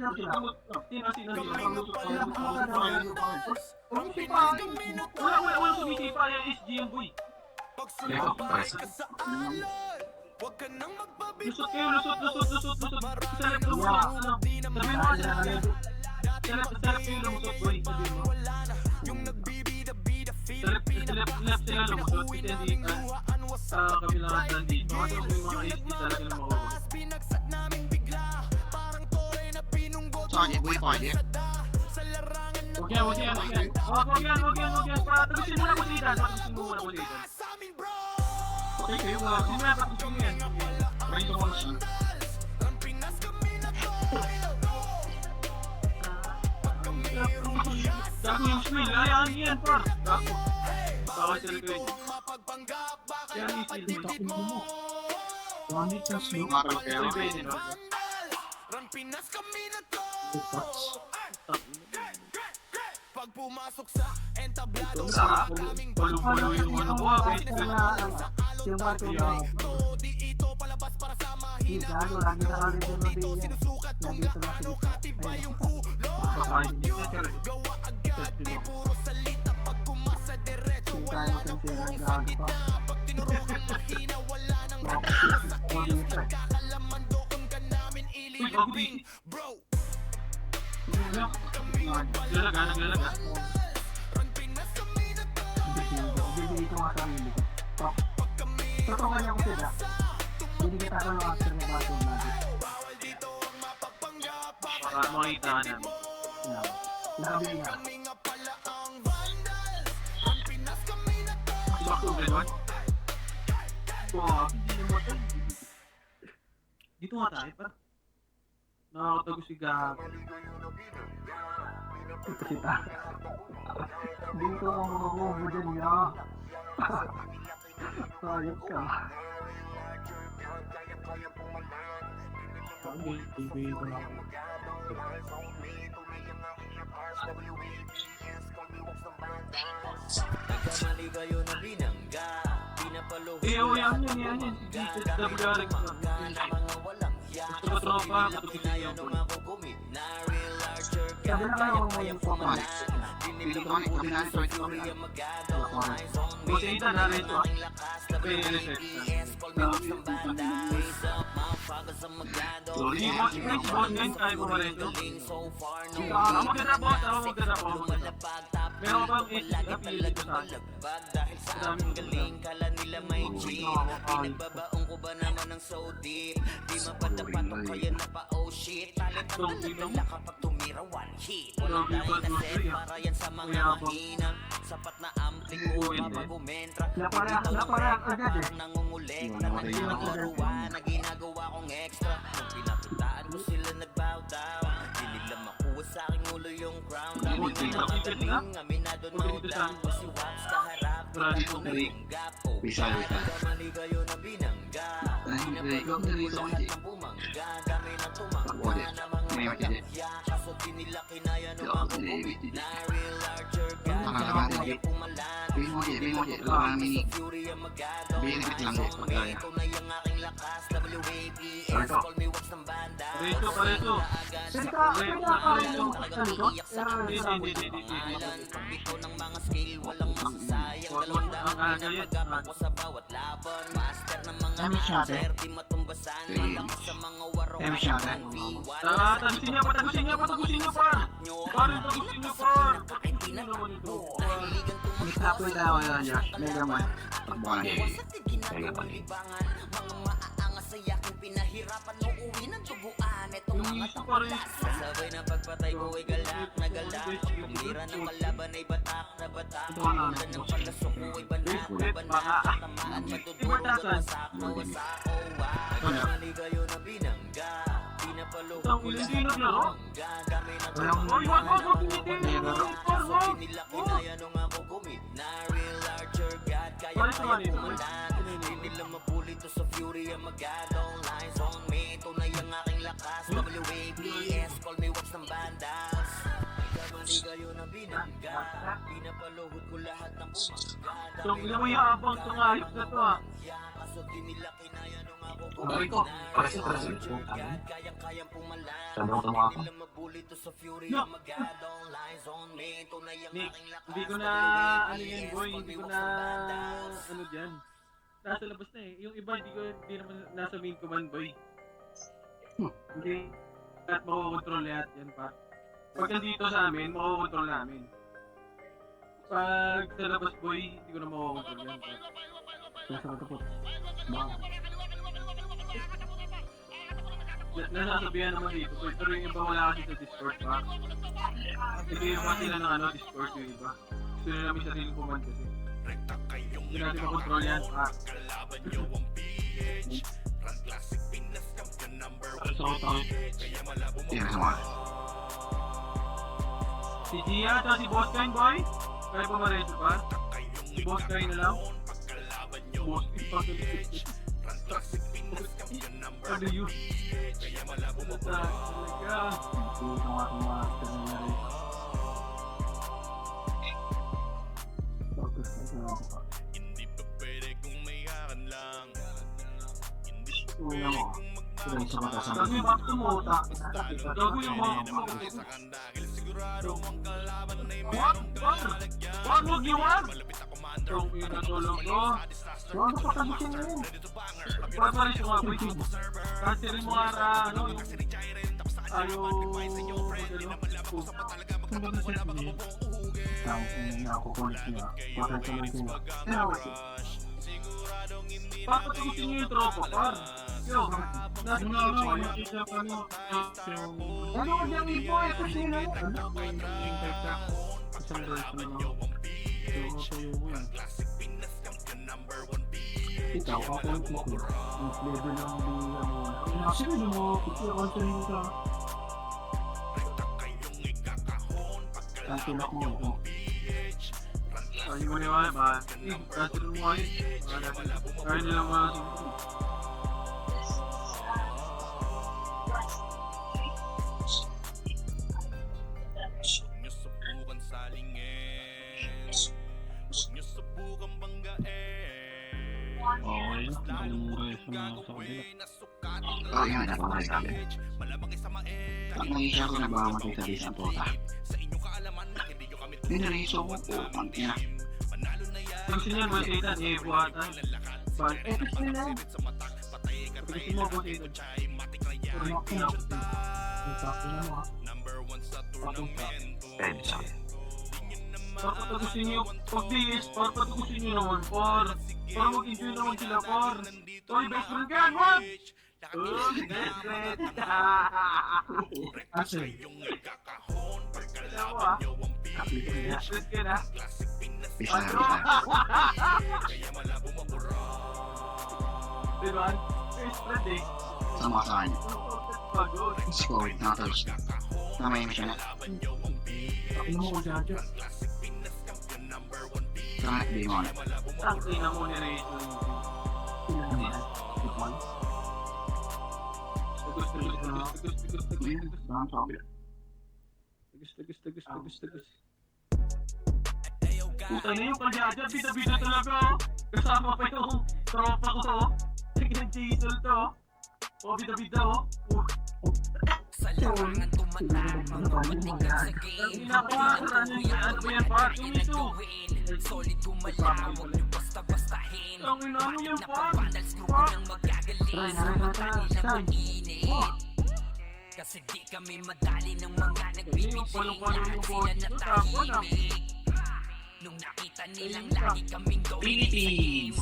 lang sila. Sino? Wala Wala sumisipa yung SG yung boy. Lusot kayo, lusot. Sa left mo lang. Sabi mo kasi. Sa left kayo lumusot boy. Sa left sila lumusot. Kasi hindi sa kabilang handa. Kasi yung mga SG talaga na makuha. Sorry, boy, pwede. Huwag yan. Tagusin mo na ko dito. Okay, kayo nga. Hindi mo na tagusin mo yan. Pwede ko lang siya. Dako yung spill. Ayaan yan, par. Dako. Baka sila ko yun. Yan yung spill mo. Gamit sa slow. Mapal kayo. Pwede no? Pag pumasok sa entablado Palo yung ano ko. Yung bato na dito palabas para sa mahina gago, lagi na kami din din yan. sinusukat kung Lagi sa gaano mga katibay yung ulo Kakain niyo. gawa agad di puro salita pag kumasa diretso wala nang buong sa gitna pag tinurukan mahina wala nang nagagawa sa ilong nagkakalaman doon ka namin ililibing bro Naglaga. Bibili ko nga sarili ko. Totoo niya ko sila. Binigyan ako ng after na bato natin. Para makita na. Nakabili nga. Bakto gano'n? Dito nga tayo pa. Nakakatago si Gago. Kita. Dito ako makukuha dyan niya. Sayang ka. Ibigay ko lang. nagkamali kayo na binangga pinapalo Yan. Dito sa WRX. mga walang Gusto ko tropa. kinayan ng ako gumit na real larger Sabi na kaya lang kaya ako pumalan Pili ko ulit kami na rin. Fury ang magagawa eyes on me Buti ito na rin ito. ang lakas na BBS call me up ng banda raise up motherfuckers ang magado Sorry, boss ngayon tayo pumalit. galing so far no Maganda po. lumalapag top Meron ka bang lagi napili talagang ko sa akin? malagbag dahil sa aming galing kala nila may cheat pinagbabaong ko ba naman ng so deep di mapatapatok kaya na pa oh shit talent mo lang kapag tumira one hit walang dahil na set para yan sa mga mahina sapat na ampling mo mapagumentra Napareak agad eh. parang nangungulekta na ginagawa na ginagawa kong extra nung pinapuntaan ko sila nagbow down di nila makuha sa aking ulo yung crown dami nga magaling aminado no down ko si Wax kaharap Grabe po, yung gap oh Bisa ka. kamali kayo na binangga pinapalo lahat ng bumangga kami na tumangga na mga walang hiya kaso di nila kinaya nung ako bumit na real larger god kaya pumalan Bili mo dyan. Wala namin ni. Fury ang magado Bili lang dyan. Magkaya. ito na yung aking lakas WAPS call me Wax ng banda Pareto. pangalan pagpito ng mga skill walang masasayang dalawang daan pinapagap ako sa bawat laban master ng mga master di matumbasan malakas sa mga waro Tagusin niya, patagusin niyo, par. Parang tagusin niyo, par. hindi na nahiligan Nagtapoy daw na niya. Mega Man. Pagbukan na yun. sa ginagawang libangan mga maaangas sa yakin pinahirapan mo uwi ng tubuan itong Yung mga iso pa rin. sabay na pagpatay ko ay galak na galak tumira ng kalaban ay batak na batak Pagpunta ng pagkasok ko ay banak na banak Tamaan matuturo wasak na wasak oh wow Mali kayo na binangga pinapalo ko Hindi naglaro? gagamay na Oy, wag. kaso nila kinaya nung ako gumit na real larger god kaya Paano kaya ito, pumalan hindi nila mapuli to sa fury ang magadong lines on me ito na yung aking lakas WAPS call me Wax ng bandas kamali kayo na binangga pinapaluhod ko lahat ng bumangga So, ilang may habang sa ngayos na to, ha. kaso di nila kinaya nung ako Gawin ko. Kasi trust ko. Kayang-kayang pumalag. Sabi ko tumawa ko. Nila mabulit to sa fury. No. Magadong lines on me. Tunay ang Nick, aking lakas. hindi ko na, ano yan boy, hindi ko na, ano dyan. Nasa labas na eh. Yung iba, hindi naman nasa main command boy. Hindi, at makokontrol lahat yan pa. Pag nandito sa amin, makokontrol namin. Pag sa labas boy, hindi ko na makokontrol yan pa. Kaya sa ito po. Baka. Nasasabihan naman dito boy, pero yung iba wala kasi sa Discord pa. Hindi naman sila ng ano, Discord yung iba. Gusto nila may sariling command kasi. Hindi natin makontrol yan pa. So, Yan sa mga. si Gia at si Boss Kain boy, kaya pumareso pa. Si Boss Kain na lang. Boss Kain pa sa ano yun? Ano talaga? Hindi ko nga master na rin. Focus na sa ako pa. Una mo. Tuloy sa mata sa Gago yung back to mo, ta. Gago yung back to mo. Wag! Wag! Wag yung wag! Tong ina tulong ko. Ano pa kabisin na yun? Preparation ko ako ito. Kasi rin mo ara, ano, yung... Ayaw... Ang nakukulit niya. Bakit tuloy niya? Papatugusin niyo yung tropa, par. Yo, nasa nga ako, nakita pa no. Ano ko diyang ipo? Ito sila. Ano? Isang version na lang. Yung tayo mo yan. Ikaw, kakulit mo ko. Yung flavor ng biya mo. Actually, di mo, ito yung ka. Ang tinak mo ito. Ay, mo niya ba? Kasi rin mo ayos. Kaya nilang mga Oh, yan. Napamahal kami. Pag nangisya ko nagmamatay sa isang pota. Pinariso ko po. Ang ina. gusto niya mo satan, eh, buhatan. But, Ito sila. gusto mo po satan. Ano ko na? Ang sakin na mo ha. Pwede sa akin. Papatagusin niyo, pag-DS, papatagusin niyo naman, par. Para mag-enjoy naman sila, par. Toy, best friend ka, wag! Best friend! Actually, Ako ah, kapitid na. best friend ka na. Peace na Ano? kita. Diba? Best friend eh. Sama ka sa akin. Pagod. Score. Nakatals. Namay mo siya na. Ano mo ko dyan dyan? Saka di mo na. Ang ina mo ni Rachel. Sila naman. Ipon. Tagus. Saan sabi? Tagus. Puta na yung kalyada, bida-bida talaga oh. Kasama pa yung tropa ko oh. Sige ng Jason to oh. Oh, bida-bida oh. Sa larangan tumatak, mga matigas sa game. Ano yan par? Tumito. Solid gumalaw, huwag niyo basta-bastahin. Ang ina mo yan par? Napapandals ko nang magagaling sa mata nila mainit. Kasi di kami madali ng mga nagbibiting. Lahat sila natahimik. Nung nakita nilang lagi kaming gawin sa game.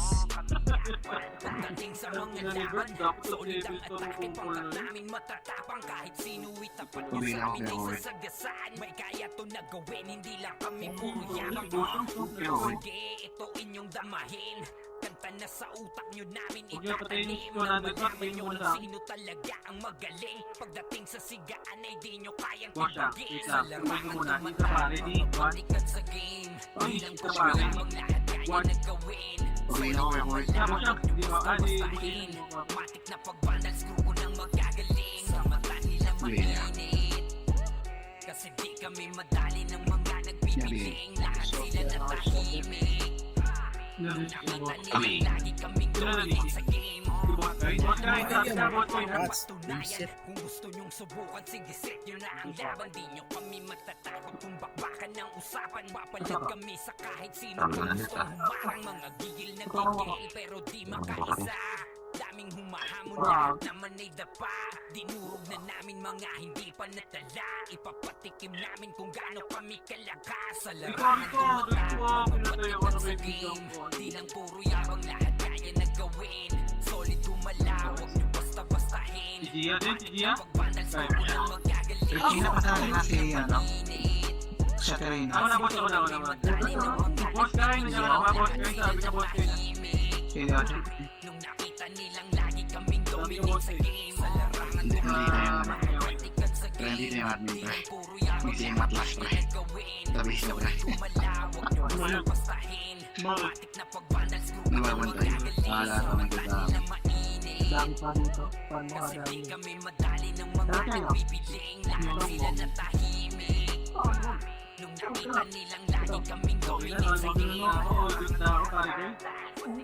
Pagdating sa mga laban, solid ang atake. Pangkat namin matatapang kahit sino itapat niya sa amin ay sasagasaan. May kaya to na gawin, hindi lang kami puro yaman. Sige, ito inyong damahin. Kanta na sa utak nyo namin itatanim. Na malaman nyo kung sino talaga ang magaling. Pagdating sa sigaan ay di nyo kayang tibagin. Sa larangan tumatak, mabalikan sa game. Bilang ko lamang lahat kaya na gawin. Okay na ako record. Basta-bastahin. Matik na pagbandal, screw ko nang magagaling. Sa mata nila mainit. Kasi di kami madali ng mga nagbibiting. Lahat sila natahimik. Narinig ko mo. Kami. Sino narinig? Si Boss Guy? Boss Guy, sabi ka, Boss Guy na. Bullshit. Kung gusto nyong subukan, sige set nyo na ang laban. Di nyo kami matatakot kung bakbakan ng usapan. Papalag kami sa kahit sino. Kung gusto humarang mga gigil na gigil, pero di makaisa. Daming humahamon, lahat naman ay dapa. Dinurog na namin mga hindi pa natala. Ipapatikim namin kung gaano kami kalakas. Sa larangan tumatawa, pinatay ako ng sa kaibigan game. ko. Di lang puro yabang, lahat kaya na gawin. Solid tumalawag, nyo basta-bastahin. Si Gia din, si Gia? Pagbandal sa ulang magagaling. Hindi na patali na si, ano, siya Karina. Ako na, boss, ako naman. Boss Guy, nandiyan ka na ba, Boss Guy? Sabi ka, Boss Guy na. Sino yun? Nung nakita nilang lagi kaming dominate sa game. Sa larangan Hindi na yung tumatatikad sa Pero hindi na yung admin, Di pre. lang puro yabang, Hindi yung matlas, pre. gawin. Tabi siya, pre. Tumalawag, nyo basta-bastahin. Matik na pagbandal, screw na Nawawantay. Wala ka ng ganda. Dami pa dito. Paano mga Kasi dami? di kami madali ng mga Dati, no? nagpipiling. Lahat sila natahimik. Nung nakita nilang lagi kaming Okay na, dominate sa sabi game. na ako, ulit na ako, pare ko.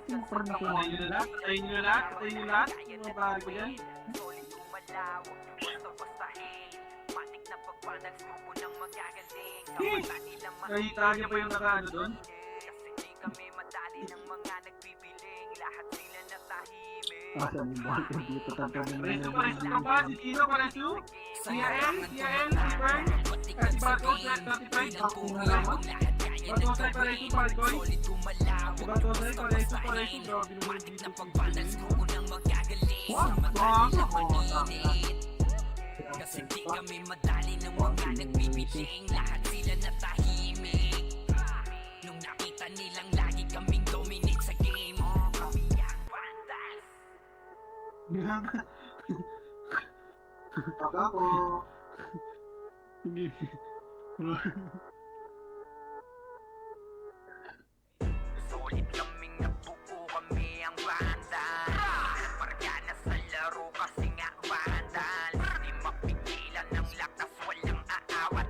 Yung porn ako. Patayin nyo na lahat, patayin nyo na lahat, patayin nyo lahat. Mga pare ko yan. Solid tumalawag, basta-bastahin. Matik na pagbandal, grupo ng magagaling. Kapala nila Nakita niyo pa yung nakaano doon? Kasi di kami madali ng mga nagpipiling. Lahat sila natahimik. Asan yung ball ko dito? Tagkamin na Paresu, yung paresu ka ba? Si Tino, paresu? Si Yael, si Yael, si Bern? Si Bato, si Bern? Batosay, paresu, pare ko. Si Batosay, paresu, paresu. Grabe naman Matik dito. na pagbandal, grupo ng magagaling. What? Madali na Wow. maninit. Kasi di kami madali ng mga nagpipiling. Lahat sila natahimik. Nung nakita nilang lagi kaming dominate sa game. Kami ang vandals. Pag ako. Solid kaming nabuo, kami ang vandals. Margana sa laro kasi nga vandals. Di mapigilan ng lakas, walang aawat.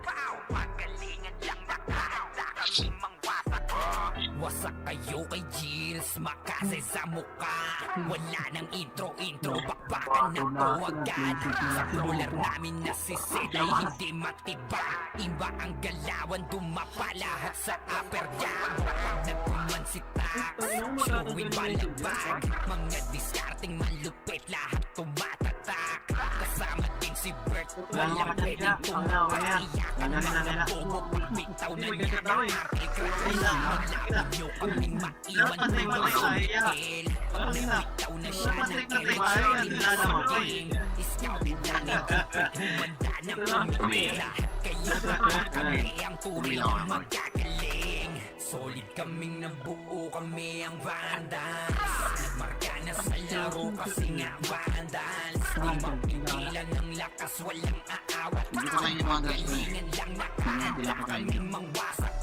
Pagalingan lang nakahanda kami mangwasak. Wasak kayo kay Gilles, makasay sa mukha. Wala nang intro, bakbakan na to agad. Sa crawler namin nasisid ay hindi matiba. Iba ang galawan, dumapa lahat sa upper jam. Nagkuman si Tax, showing balabag. Mga diskarting malupit, lahat tumatatak. Kasama din si Bert, walang pwedeng tumawa. Iyakan mga bobo, bitaw na niya ng article. Maglaban nyo kaming maiwan ng mga sungkil. Bitaw na siya ng electronic sungking. Scouted na ni Cupid, humanda ng pumipila. Kayo kami ang tunay na magkagaling. Solid kaming nabuo, kami ang vandals. Marka na sa laro kasi nga vandals. Di mapigilan ng lakas, walang aawat. Hindi ko kayo yung vandals, pre. Galingan lang nakahanda kami mangwasak.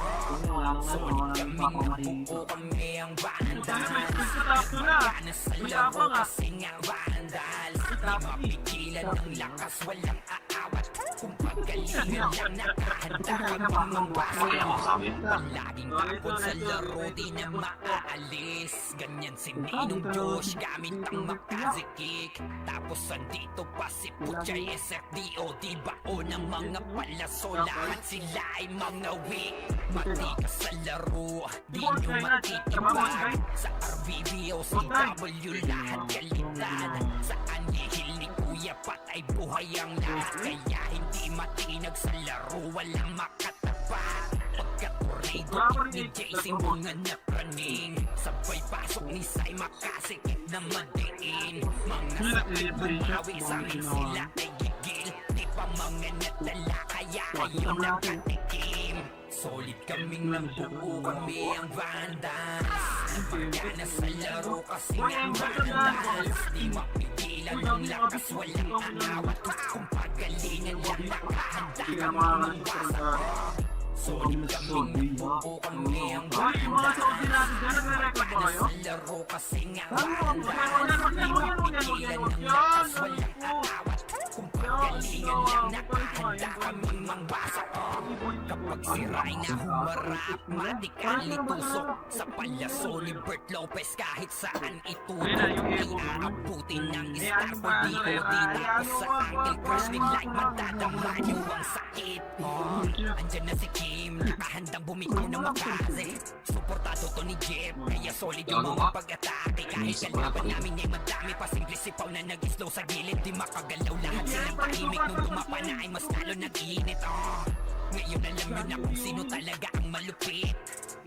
Solid kaming nabuo, kami ang vandals. Marka na sa laro kasi nga vandals. Di mapigilan ng lakas, walang aawat. Kung pagalingan lang nakahanda kami mangwasak. Laging takot sa laro, di na maaalis. Ganyan si Ninong Josh, gamit ang makazikik. Tapos andito pa si Puchay SFDO, di bao ng mga palaso. Lahat sila ay mga weak. Mati ka sa laro, di nyo matitibag. Sa RBBO, CW, lahat kalitan. Sa anihil ni Kuya Pat ay buhay ang lahat. Kaya hindi matinag sa laro, walang makatapat. Pagka-tornado ni JC mga napraning. Sabay pasok ni Sai makasikip na madiin. Mga bumawi sa amin sila ay gigil. Di pa mga natala kaya ayaw nakatikim. Solid kaming nabuo, kami ang vandals. Margana sa laro kasi nga vandals. Di mapigilan ng lakas, walang aawat. Kung pagalingan lang nakahanda kami mangwasak. Solid kaming nabuo, kami ang Ay, yung mga vandals. Saudi natin dyan, nagre-record ba kayo? Sa laro kasi nga Huwag vandals. Di mapigilan ng lakas, walang aawat. Kung pagalingan lang nakahanda kami mangwasak. kapag siray na humarap Radically tusok sa palyaso ni Bert Lopez kahit saan itutok Ay aabutin ng scaffold di ko di tapos sa angle crush Biglang magdadama niyo ang sakit Andyan na si Kim, nakahandang bumitaw na makaze Suportado to ni Jeff, kaya solid yung mga pag-atake Kahit kalaban namin ay madami pa simple sipaw na nag-slow sa gilid Di makagalaw lahat silang tahimik nung bumapa na ay mas lalo nag-iinit Ngayon alam nyo na kung sino talaga ang malupit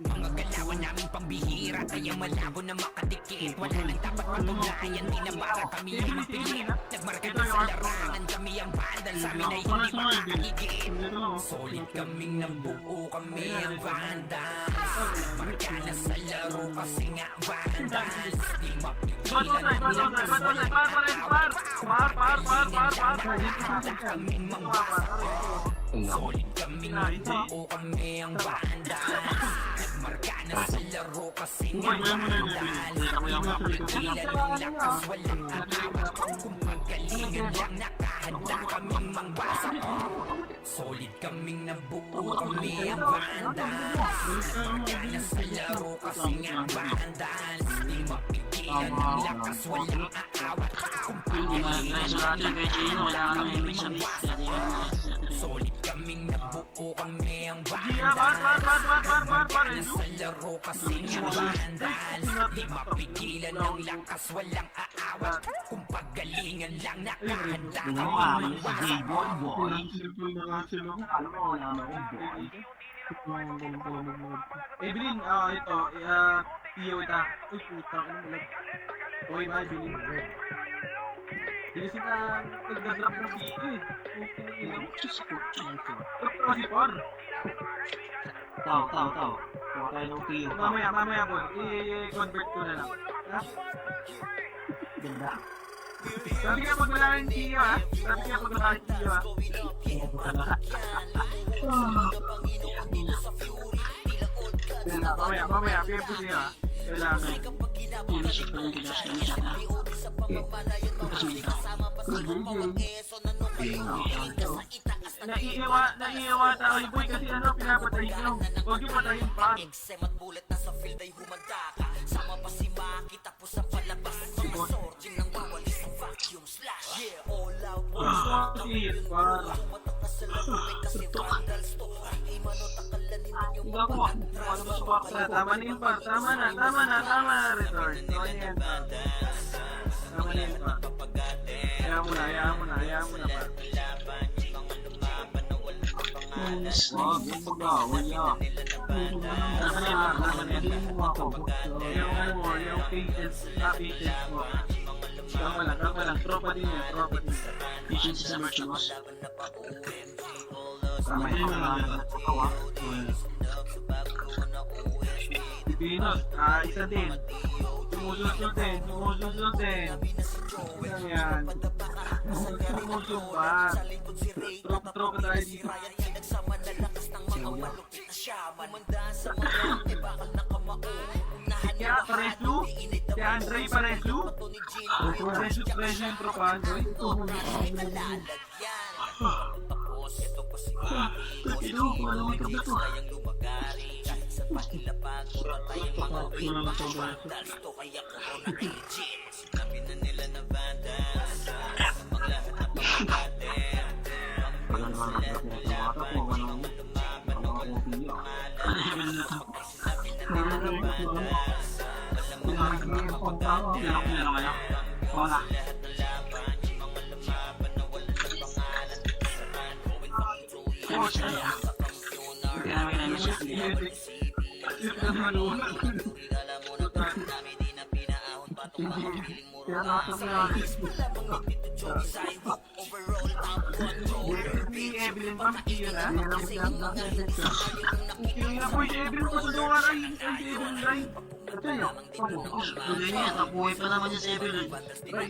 Mga galawan namin pambihira kaya malabo na makadikit Wala nang dapat patunayan, di na para kami ay mapilit Nagmarka na sa larangan, kami ang vandal Sa amin ay hindi makakahigit Solid kaming nabuo, kami ang vandals Marka na sa laro kasi nga vandals Di mapigilan ang lakas, walang kaming mangbasa Solid kaming nabuo, kami ang vandals Nagmarka na sa laro kasi nga vandals Di mapigilan ang lakas, walang atawag Kung magalingan lang nakahanda kaming mangbasa Solid kaming nabuo, kami ang vandals Nagmarka na sa laro kasi nga vandals Di mapigilan ang lakas, walang aawat Kung pagalinan lang nakahanda kaming mangbasa Solid kaming nabuo, kami ang vandals Nagmarka na sa laro kasi nga vandals Di mapigilan ang lakas, walang aawat Kung pagalingan lang nakahanda kaming mangbasa Evelyn, ito, iyo ita. Uy, putang, ano mo lang. Uy, ba, Evelyn. Hindi kasi na nagdadrop ng video eh. Puting ilaw. Drop ko si Por. Tao. Huwag tayo ng tiyo. Mamaya, Por. I-convert ko na lang. Ha? Ganda. Sabi ka pag wala ng tiyo, ha? Sabi ka pag wala ng tiyo, ha? Mamaya, piyempo siya, ha? Kailangan. Pulisik pa lang tigas kami sa na. Naiiwa tayo ni Boy kasi ano, pinapatay nyo. Huwag yung patayin pa. Exem at bullet na sa field ay humanda ka Sama pa si Maki tapos ang palabas Mga sorging nang wawalis ang vacuum slash Yeah, all out Matak ka sa lalupin kasi vandals to Ay manot akalanin mo yung mga patras Tama na yun pa. Tama na, return. Tama na yan pa. Hayaan mo na pa. Wag, yung pag-awal niya. Yung patience mo. Tama lang. Tropa din yan. Patience sa virtuous. Tama yun na kawa. Pinos, isa din. Sumusunod din. Yan. Sumusunod pa. Tropa tayo dito. Kaya Paresu? Si Andre Paresu? Paresu yung tropa. Ito pa si Maki Sayang lumagari Kahit sa pasilapag Patay ang mga vandals To kaya corona legit Sinabi na nila na vandals Samang lahat na pagkater Ang sinabi na laban Ibang lumaban na walang pangalan Kapag sinabi na nila na vandals Walang mga pagkater Wala. lahat ng laban Yung mga lumaban na walang pangalan Saran, Owen, Pangitoy Sa kampiyonar Kaya siya. Alam mo na parang dami di na pinaahon Patong makapiling mo rin Wala mga pito joke sidewalk Overall top controller Si Evelyn pa, yun na. Kasi yung mga hits Ayaw kong nakita Yung na po si Evelyn ko sa luwa rin. Ay, si Evelyn rin. Ito yun. Tuloy niya, tabuhay pa naman niya sa Evelyn. Ay,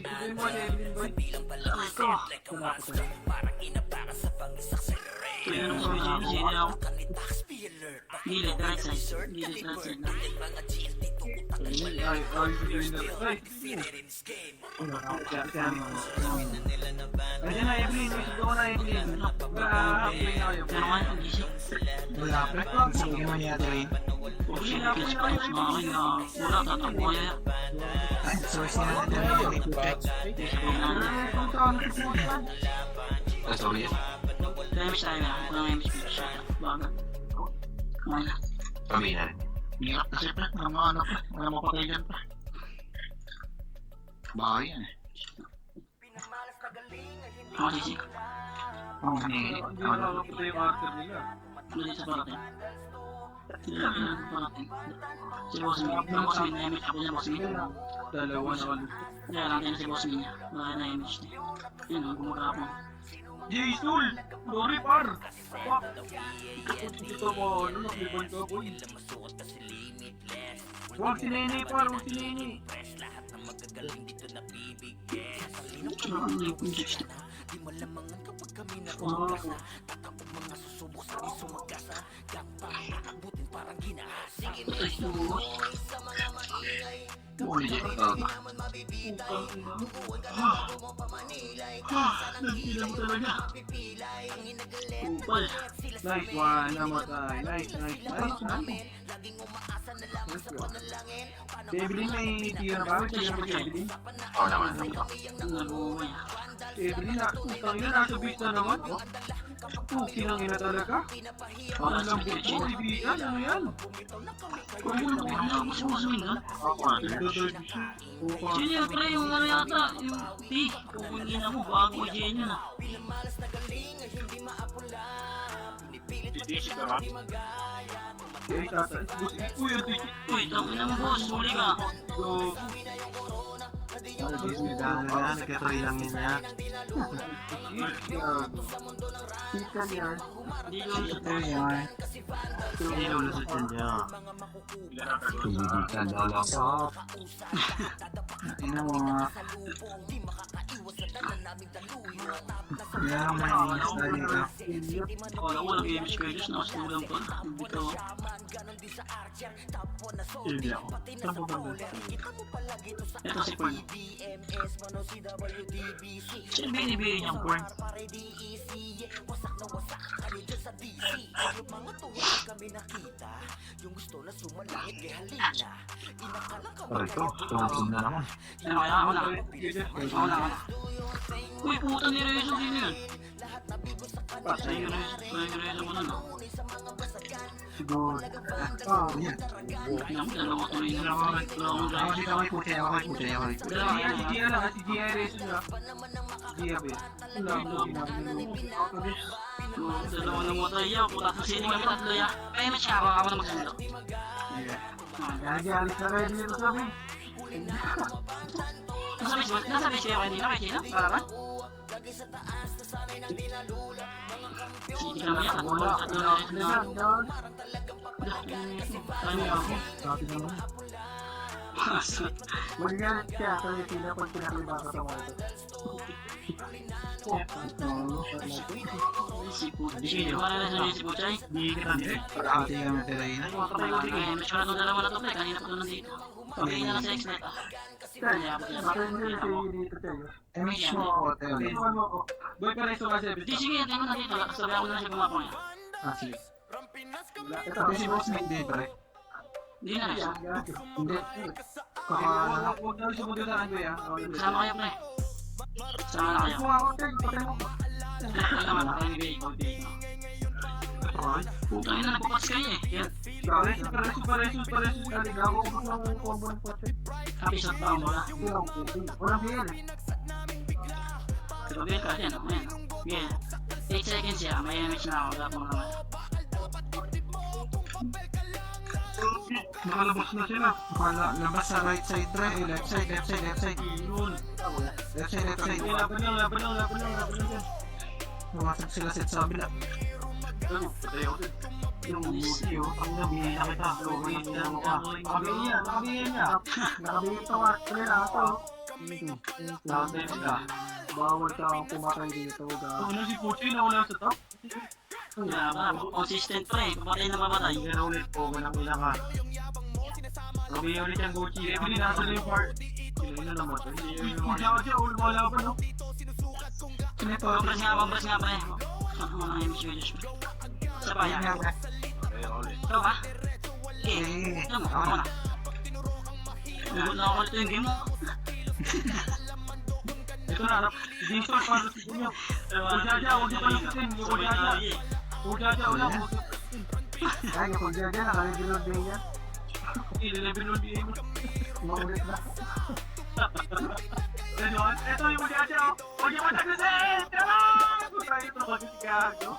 ito mo si Evelyn boy. Bilang palakas Like a monster Parang inabara sa pang-accelerate Kaya nung sabi siya, sino ako? Kanitax alert Gilid, right side. Gilid, right side na. Mga GL dito utak Ay, si Evelyn na. Ay, Feelings game Ayan na, Evelyn. Ito na, Evelyn. Play na kayo. Pero nga, pag-isip. Wala pre. Sabi naman yata rin. Hindi na ako na Wala, tatakbo kaya. Source nga natin rin. Kung saan si Putan. Sorry. Damage tayo na. Kung ang damage ko siya. Baga. Wala. Kami na. Hirap kasi pre. Ano pre. Wala mapatay dyan pre. Baka yan eh. Ako sisik. Oo, hindi. Hindi na nakakapita yung actor nila. Muli sa parating. Sila parating. Si Boss Min. Ang Boss Min, damage ako niya Boss Min. Dalawa na kalusto. Kaya lang tayo si Boss Min niya. Wala na damage niya. Yun o, gumagapon. Jason! Sorry par! Fuck! Ito mo, ano, nakiban ka boy. Huwag si Nene par, huwag si Nene. Ano yung punch na? Patay si Boss. Muli dyan. Nagsilang talaga. Kupal. Nice one, namatay. Nice, nice, nice. Let's go. Evelyn, may tira ba? May tira ba si Evelyn? Oo naman. Nag-uumay. Evelyn, utang ina, nasa beat na naman. Kinang ina talaga. Ano lang po, kaibigan, ano yan? Ano ako si Boss Min, ha? Senior pre, yung ano yata, yung T. Kung ina mo, bago dyan yun, ha? Eh, tata. Uy, ang tiki. Uy, tangin na mo, boss. Huli ka. So, Nagkatuloy lang yun niya. Chicken yan. Hindi ko Ito yan. Hindi lulusot yan niya. Pilibitan lalasap. Ina mo nga. Yan ang mainis na dito. Kala ko lang game squares na kasulang pa. Hindi ka. Hindi ako. saan po ba ba? Ito si Corn. Sino binibili niyang Corn? Ito, tumasin na naman. Ano kaya? Ako na. Ako na. Uy, puta ni Rezo din yun. Patay yung Rezo mo nun. Siguro. Yan. Yung dalawa tuloy na lang. Dalawang Ako drive. dito ako puti, ako puti, ako puti. Dalawa Si yan. Gia lang, si Gia Rezo na. Gia ba? Dalawa na mo tayo. Puta sa sini kami tatlo ya. Kaya may siya ako na magsundo. Gagalit na kayo dito sabi. Nasa base kayo kanina kay Chino? Para ba? Hindi ka naman yan. Tatlo na rin na. Ano ako? Sabi naman. Magagalit siya kasi sila pag pinakalibato sa mga ito. Si Puchay. Wala na sa si Puchay. Hindi kita nila. Pag-ate kami tira yun. Mas wala itong dalawa na to. Kanina pa ito nandito. Pagkain na lang sa X-Net. Kaya, bakit nyo kayo dito kayo? Miss mo ako, Teo. Ano ako? Boy, Parezo kasi. Di sige, ito na dito. Sabi ako na siya gumapang yan. Ah, sige. Ito, Ito si Boss Nick din, pre. Hindi na rin. Hindi. Huwag na sumunod na Kuya. Kasama kayo pre. Kasama na kayo. Kung ako tayo, patay mo. Ito naman, nakangibig ko dito. Putang ina, nagpapas kayo eh. Yan. Parezo. Ako ko ng combo ng kotse. Happy shot pa mo na. Walang biyan eh. Pero bien ka din, ayan. Bien. 8 seconds ya, may damage na ako. Wala pong naman. Nakalabas na sila. Labas sa right side, pre. Left side, left side, left side. Left side, left side. Laban lang. Pumasok sila set sa kabila. Yung musi, ang nabihila kita. Nakabihin niya. Nakabigit ito nga. Kaya na ito. Nakatay ka. Bawal ka ang pumatay dito. Ano si Puchay na wala sa top? Wala pa, consistent pa eh. Papatay na papatay. Hindi na ulit po, walang ilang ka. Sabi ulit ang Gucci. Evelyn, nasa na yung part. Sila na naman. Siya, wala pa no? Pampres nga pre. Ano na yung Miss Willis. Sa pa yan. Kaya ulit. Ikaw ba? Eh, Alam mo, ako ako na. na. Huwag na ako ito yung game mo. Ito na, Jason, para sa inyo. Kung Jaja, huwag niyo kayo kasin. Kung Jaja. Kung Jaja, wala. Huwag niyo kasin. Ay, kung dyan dyan, nakaligilod din yan. Ililibin mo din mo. Maulit na. Ganon. Ito yung Jaja, oh. Huwag niyo matagasin! Tara! Kaya ito, magkisigago.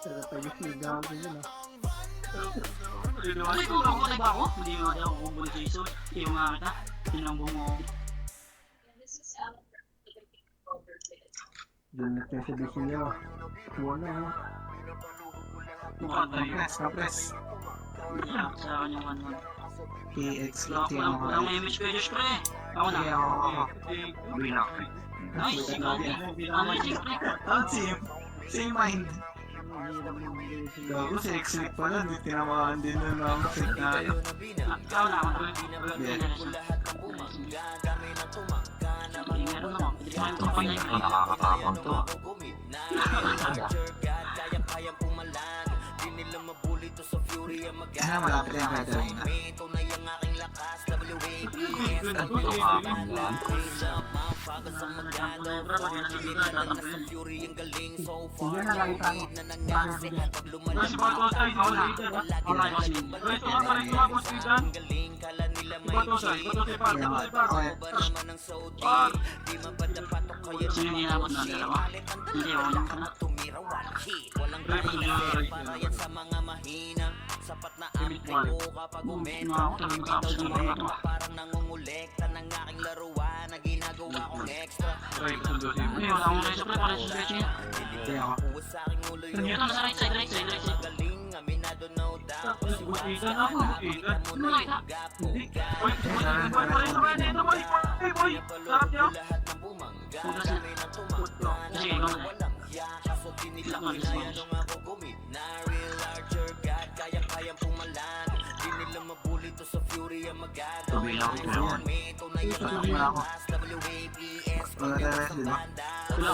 Pero tayo sigaw din yun, ah. Ay, kung kukulay ba ako? Hindi mo daw ako kukulay sa iso. Iyo nga kita. Tinambong mo. Doon na tayo sa Desio. Wala, ah. Mukhang tayo. Kapres. Iyak sa akin yung 1-1. PX Wala ko lang. Wala may image ko, Josh, pre. Ako na. Kaya ako. Bilang. Nice, ikaw. Amazing, pre. Same mind. Gago, si X-Link pala, di tinamaan din nun ang set na ano. Ikaw na ako na. Hindi meron naman. Hindi ko kayong kapag na Nakakatapon to. Ano, malapit na yung veteran na. Hindi na nakita mo. Bakit yun? Kasi Batosay, Ako na. Ako na, ako na. Guys, ito nga ito nga boss Tigan. Batosay par, Batosay par. Okay. Par. Sino nilabot na dalawa? Hindi, ako lang ka na. Limit mo ano. Hindi mo ako talagang tapos ng mga ito. Right, sundo siya. Hindi, wala akong reso, pre. Para sa stretch niya. Kaya ako. Ito, nasa right side, right side, right side. Tapos boss Tigan ako, boss Tigan. Ano nakita? Hindi. Boy, ito boy. Hey boy, sarap niyo. Hugas na. Sige, ikaw na. Ilang ka, gusto mo. Tuloy ako ito yan. Tuloy ako. Wala tayo rest, di ba?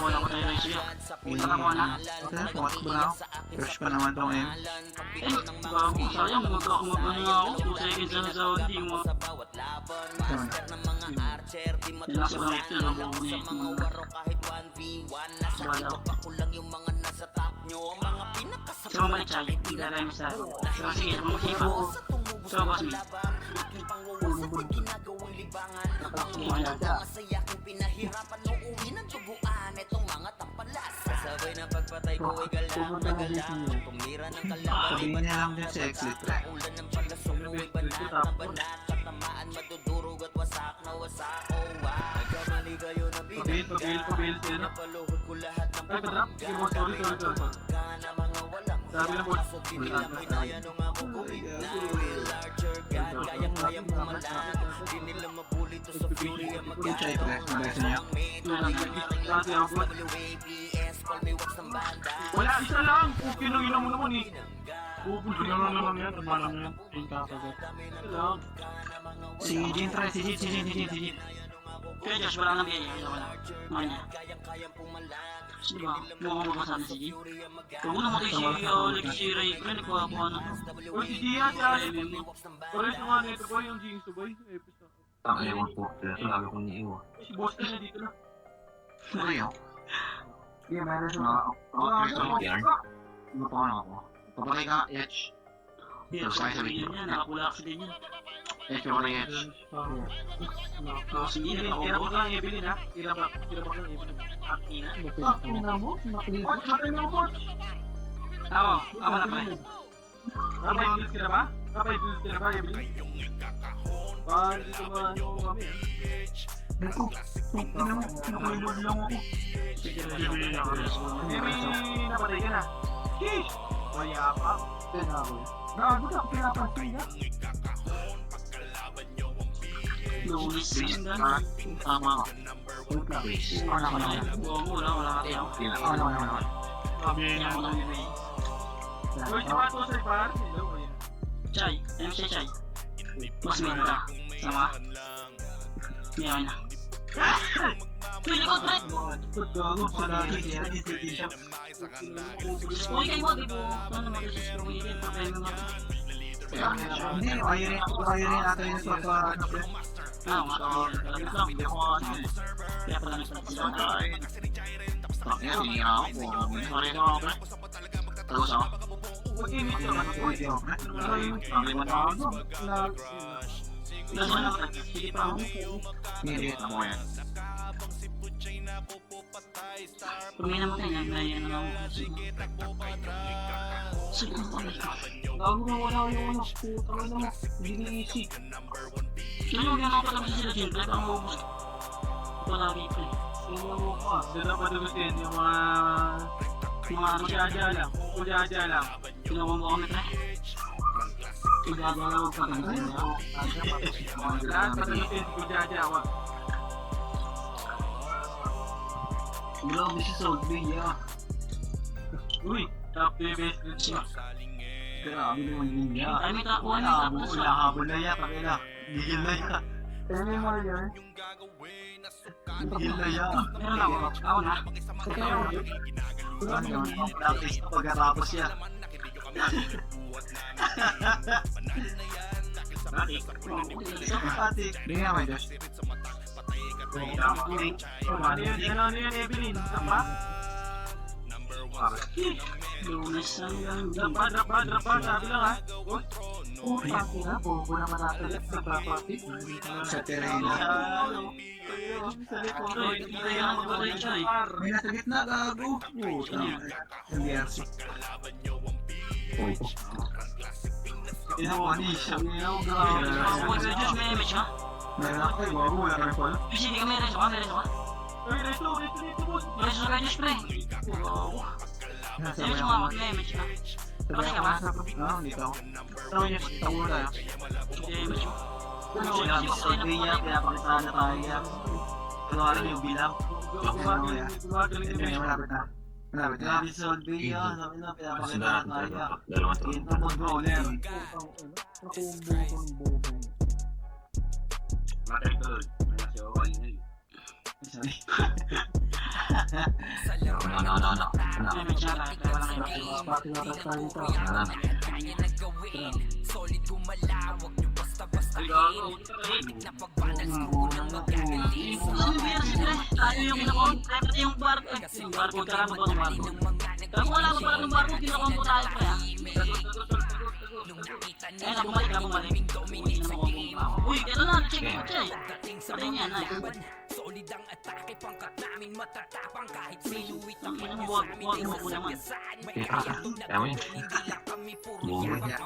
Wala ko tayo reso yan. Saka ko na. Okay, pumasok ba na ako? Fresh pa naman tong M. Eh, bago. Sayang, magkakumag na ako. 2 seconds na sa hindi mo. Saan? Ilang sa right side, ang bumunit mo. Wala ako. Sa mga balik sa'yo, hindi na tayo sa... So, sige, mag-iba. So, boss me. Pupunta na Desio. Sabihin niya lang din si X-Link. Pabil sila. Ay, padrap. Sige boss, sorry. Sabi na boss. Yung try ko rest, nabasa niya. Kasi ako. Wala, isa lang. Kinugin mo naman eh. Pupunta na lang yan. Tumalang yan. Yung kakagat. Isa lang. Si Jin, try. Si Jin. Kaya Josh, wala nang biyaya. Wala. Okay na. Sige ba? Mukhang makasama si G. Kung una matay si Ray, kaya nagkuha na. Uy, si Gia, si Ali. Pares nga nito boy, yung Jingsu boy. Episode. Ang ewan po. Pero lagi kong niiwan. Si boss na dito na. Okay, oh. Sige, meron siya. Ano pa ako? Papakay ka, Etch. Hindi, sabihin niya, nakapula kasi din yan. Etch ako na Etch. Sige, Irabak lang Evelyn ha. Irabak lang Evelyn. Akina. Ina mo, nakalipat. Boss, matay mo boss. Ako na pre. Kapay pills ka na ba? Kapay pills ka na ba Evelyn? Paano dito ba ano kami? Naku, ina mo, nakulibod lang ako. Sige, bibili ako. Hindi may napatay ka na. Sheesh! Wala pa. Kaya ako. Gago na, pinapansin niya. Lunis din yan. Tama ka. Wait lang. Wala ka na yan. Wala ka tiyaw. Ano. Sabi niya ako lang yun. Boy, si Pato sa par. Hello, ayan. Chay, ano siya Chay? Mas minta. Sama? Hindi ako na. Uy, likod, pre! Gago, sa lagi niya. Uy, kayo mo, di po. Ano naman kasi sa weekend, problema mo. Hindi, kaya rin natin yung sa ano, pre. Nga, alam lang, hindi ako ano eh. Kaya pala nagpapasila na. Kaya tinira ako po. Sorry na ako, pre. Tapos ako. Mag-imit naman ako. Pwede ako, pre. Sabi mo na ako. Kasi ano, pre, sige pa ako. Nirihit ako yan. Pumina mo kayo, naglayan na ako. Sige mo kami. Gago na wala yung anak ko. Tama na mo. Hindi na easy. Ano yung gano'n pa lang sila dyan, pre, parang maubos. Palagi, pre. Tingnan mo ka. Doon na padugusin yung mga... Mga ano siya, Kudya lang. Kudya lang. kinuha mo kami, pre. Igagalaw pa kami sila. Lahat padugusin. Kudya. Wag. Grabe si Solvay, ah. Uy. Top 3 best din siya. Grabe naman yun, Ay, ah. may tapuan, may tapos. Habol na yan, pakila. Gigil na yan. Pero may mga yan. Gigil na yan. Meron ako. Ako na. Ano yun? Practice na pagkatapos yan. Pati. Hindi nga, may Diyos. Ano yun, Evelyn? Apa? Lunes ang ganda. Drop ba? Sabi lang ha. Pati na, bobo naman natin sa property. Sa terreno. Kita yan ang magpatay siya eh. May nasa gitna, gago. LDRC. Inawanisya. Huwag sa Diyos, may image ha. Meron ako eh, gago. Wala ka rin pala. Sige ka, may reso ka. Uy, resto, boss. Reso ka, Diyos, pre. Image mo ako, may image ka. Patay ka ba? Dito ako. Tawag niya, tawo tayo. Hindi, image mo. Sinabi sa Solvay niya, pinapakita na tayo niya. Kunwari yung bilang. Ito niya, malapit na. Malapit na. Sinabi sa Solvay niya, sabi na, pinapakita na tayo niya. Ito mo brawler. Matay ko. Wala siya ako ingay. Sorry. No. Image na kahit wala kayo. Ano ba yan, pre? Tayo yung kinakon. Pati yung barcode. Yung barcode, karama ba ng barcode? Kaya kung wala ko pala ng barcode, kinakon ko tayo, pre ha. Ayun na, bumalik. Uy, na makukuha ako. Uy, gano'n na, check mo, check. Patay niya, nice. Solid ang atake, pangkat namin matatapang kahit siluwit ang Ang ina mo, huwag mo po naman. may kayatong na Ewan. hindi lang kami puro Buhay yaman. niya.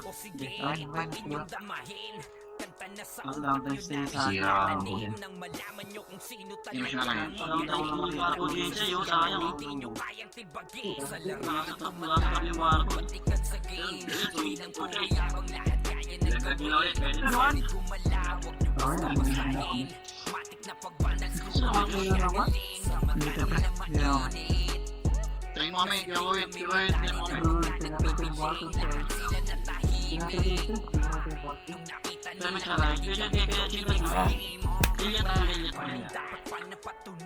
O sige, pwede niyong damahin. Kanta na sa Ang lang tayo stay sa Sira ang buhay. nang malaman nyo kung sino Image na lang yan. Walang taon mo yung barcode yun sa'yo, sayang. Hindi nyo kayang tibagin sa Wala larangan sa top yung barcode. Batikan sa game, bilang pagkayabang lahat kaya nagawin. Solid gumalawag nyo basta basahin. Matik na pagbanag So, ako na naman. Dito pa. Dito ako. Try mo kami. Gawin. Try mo kami. Image na kahit. Kaya chill mo. Kaya tayo,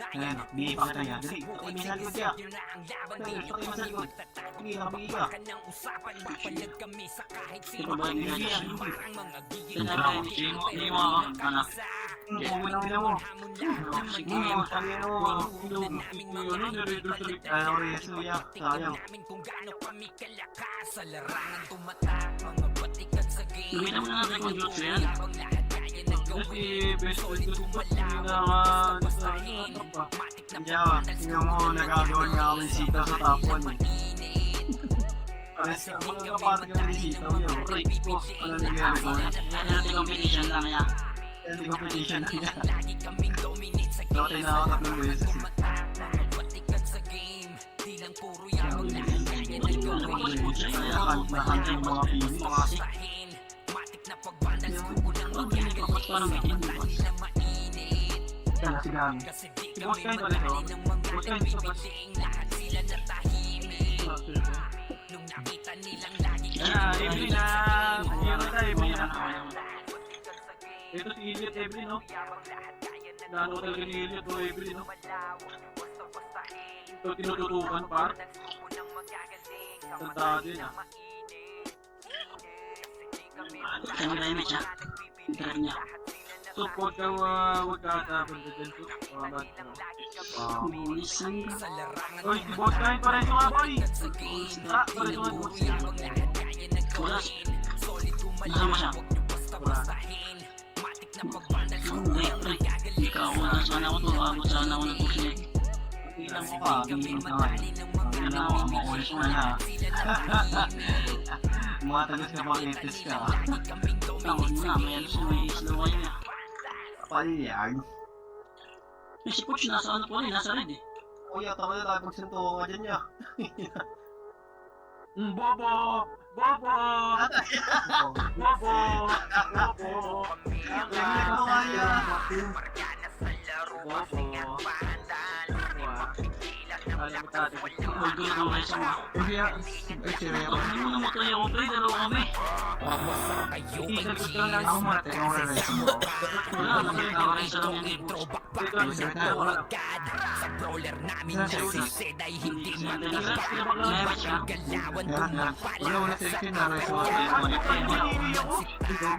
Ayan, di pa kita yan. Dali, ito may sagot siya. Ito may sagot. Hindi, mabigay ka. Ito ba yung image? Ano? Hindi mo ako, anak. Ina mo. Sige, Hindi mo, tangin mo. Ayaw rin, suya. Sayang. Lumitan mo na natin kung jutsu yan. Kasi best friend ko sa Yawa, tingnan mo, nagagawa nga kami sitaw sa top 1 eh. Pares ka, mga kapatid kami sitaw yun. Ano nangyari ko? Yan competition lang yan. Hindi competition na yan. Dati na ako tatlong beses eh. Nakanta yung mga pili. Parang may hindi ba? Kaya si Gami. Si Boss Kain pala ito. Boss Kain ito ba? Evelyn na. Evelyn na. Ito si Elliot Evelyn, no? Lalo talaga ni Elliot o Evelyn, no? Ito tinututukan pa. Tandaan din, ah. Kaya may damage ha. Drive niya. So, huwag ka atapon ka dyan, so. Bilisan ka. Oy, boss kain pa rin ito nga, boy! Ah, pa rin ito nga, boss. Wala. Nasama siya. Hindi, pre. Ikaw, sana ako to. Abot sana ako ng pusin. Tingnan mo ka, tingnan mo ka. Tingnan mo, makulis mo na. Mga tagas ka pang itis ka. Tawag mo na. May alos na may slow kayo niya. Palyag. Eh, si Poch nasa ano po rin. Nasa red eh. Kuya, tama na tayo pagsuntukan ka dyan niya. Bobo! Bobo! Bobo! Bobo! Tingnan mo nga yan. Bobo! Alam mo tayo. Huwag ko na kayo sa mga. Huwag mo na matay ako, pre. Dalawa kami. Isagot ka lang. Ako muna, teka mo rin. Wala, nakita lang yung Poch. Wala selection na rin.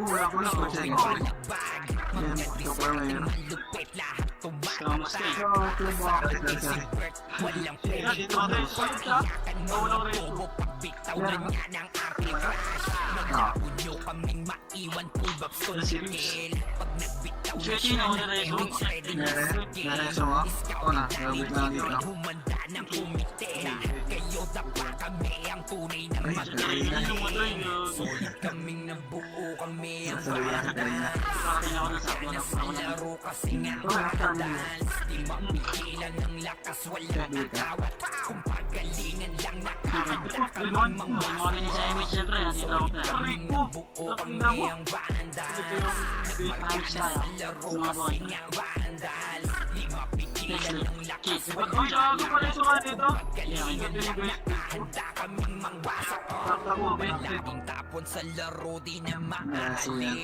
Wala ko na po siya. Yan, ito ko na yun. Kamas ka eh. Dito ka tayo sa siya. Walang resto. Switchin ako na rin. Nareso mo? Ako na, nabit na dito. Ay, kaya na. Nasabi na, kaya na. Kakating ako na sa ako na. Mga ganyan sa image siyempre. Nandito ako pa. Tingnan mo. Maraming tayo. Mga boy. Next ulit. Kids. Uy, gago pa rin suka dito. Nareso yan.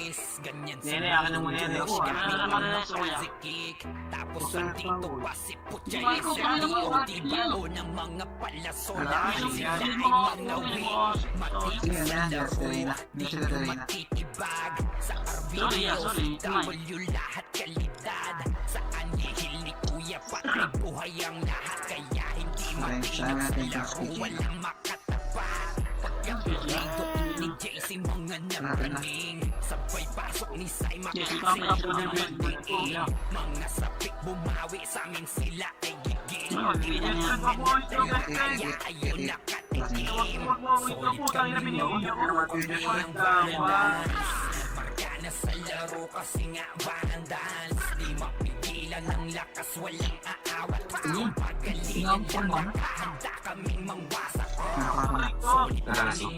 Nene, akin na muna yan. Ano naman na sa kuya? Sige na, sorry na. Hindi siya natarina. Sorry, sorry. Kumain. Okay, saan natin yung speaking? Hanapin na. Yes, ikaw ang kapag na Magbibigyan niya. Huwag mo ako ito po. Tangina pinili ako. Sa laro kasi nga bandal, di mapigilan ng lakas, walang aawat. Pagalingan lang, handa kaming mangwasak. Nareso.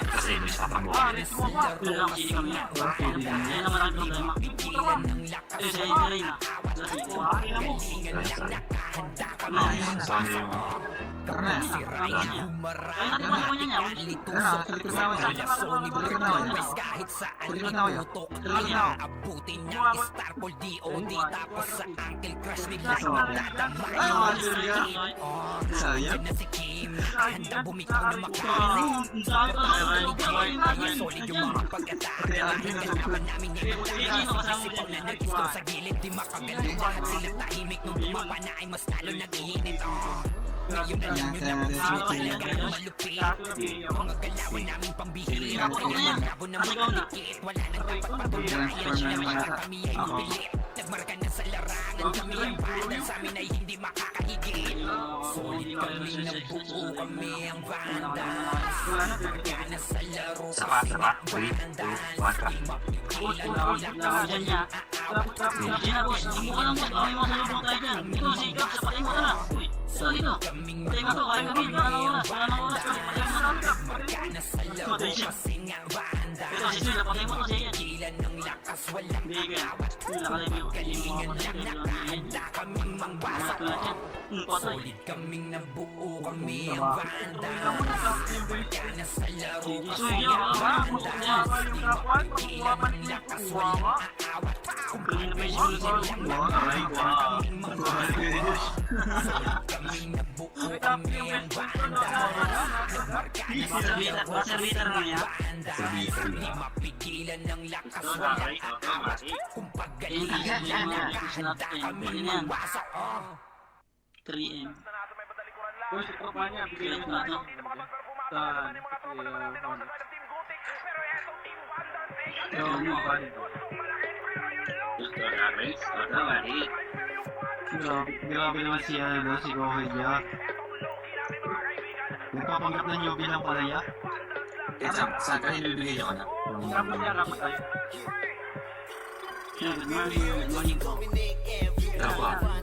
Kasi may sapang mo. Let's go pa. Yun lang, hindi kami. Yan naman ang problema. Eh, sa inyo rin ah. Sana yung... Tara na. Kaya natin mo niya. Tara na, sa likod na ako yan. Sa likod na ako yan. Sa likod na ako yan. Sa likod na ako. Abutin ng Starpol DOD, tapos sa Uncle Crush bigla Ay, sayang. na si Kim, handa bumitaw na makain. Solid yung mga pagkatake. Kalaban namin ngayon sipaw na nag-isto sa gilid, di makagaling. Lahat sila tahimik nung bumaba na ay mas lalo nag-iinit. Ngayon alam nyo na kung sino talaga ang malupit. Mga galawan namin pambihili. Labo na magkikit, wala nang pagpapatunayan. Sila may kami ay pilit. Nagmarka na sa larangan, kami ang bandal. Sa amin ay hindi makakahigit. Solid kami, nabuo kami ang bandal. Marka na sa laro kasi nga bandal. Di mapigilan ang lakas, Diyan niya. Diyan na, boss. Hindi mo lang, boss. Baka may mga salubong tayo dyan. Ito, sigap. Sapatin mo na lang. Ito, dito. Patay mo to. Kaya kami. Wala na oras. Wala na oras. Patay mo na lang. marka na sa laro kasi nga bandal. Ito, si Sila. Patay mo to. Sige. Pigilan ng lakas, walang Hindi ka. aawat. Nakalagay mo. Hindi mo Galingan mapapatay. lang, nakahanda kaming mangwasak. Mga tulad yan. Patay. Solid kaming nabuo kami ang banda. Kaya sa laro So yun, niya. Kanina pa yung siguro sa Aray, wow. kaming nabuo kami ang banda. Servitor na niya. Di mapigilan ng lakas Ito, wala aray, ito, aray. kung Ayun, pagaling ayun, ayun, ayun, yan. 3M. Boy, sa tropa niya, bigyan Wait niya na to. sa Hornet. Ito, aray. Ito, aray. Ito, aray. Grabe naman si Gohey niya. Nagpapanggap na niyo bilang palaya. Saan ka nilibigay niyo na? Kapag niya, kapag tayo. Yeah, good morning. Good morning po. Kapag.